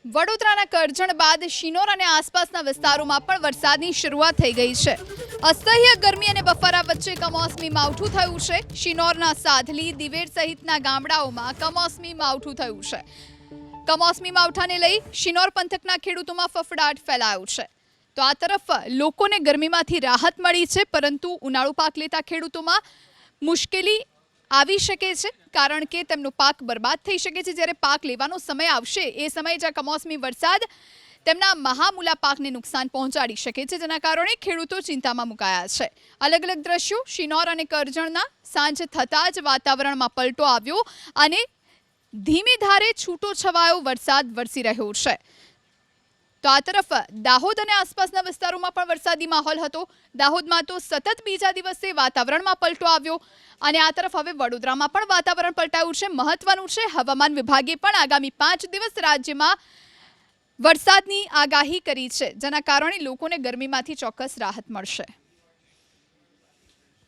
વડોદરાના કરજણ બાદ શિનોર અને આસપાસના વિસ્તારોમાં પણ વરસાદની શરૂઆત થઈ ગઈ છે। અસહ્ય ગરમી અને બફારા વચ્ચે કમોસમી માવઠું થયું છે। શિનોરના સાધલી, દિવેર સહિતના ગામડાઓમાં કમોસમી માવઠું થયું છે। કમોસમી માવઠાને લઈ શિનોર પંથકના ખેડૂતોમાં ફફડાટ ફેલાયો છે। તો આ તરફ લોકોને ગરમીમાંથી રાહત મળી છે, પરંતુ ઉનાળુ પાક લેતા ખેડૂતોમાં મુશ્કેલી આવી શકે છે, કારણ કે તેમનો પાક બરબાદ થઈ શકે છે। જ્યારે પાક લેવાનો સમય આવશે એ સમયે જ્યાં કમોસમી વરસાદ તેમના મહામૂલા પાકને નુકસાન પહોંચાડી શકે છે, જેના કારણે ખેડૂતો ચિંતામાં મુકાયા છે। અલગ અલગ દ્રશ્યો શિનોર અને કરજણના સાંજ થતાં જ વાતાવરણમાં પલટો આવ્યો અને ધીમી ધારે છૂટો છવાયો વરસાદ વરસી રહ્યો છે। તો આ તરફ દાહોદ અને આસપાસના વિસ્તારોમાં પણ વરસાદી માહોલ હતો। દાહોદમાં તો સતત બીજા દિવસે વાતાવરણમાં પલટો આવ્યો અને આ તરફ હવે વડોદરામાં પણ વાતાવરણ પલટાયું છે। મહત્વનું છે, હવામાન વિભાગે પણ આગામી 5 દિવસ રાજ્યમાં વરસાદની આગાહી કરી છે, જેના કારણે લોકોને ગરમીમાંથી ચોક્કસ રાહત મળશે।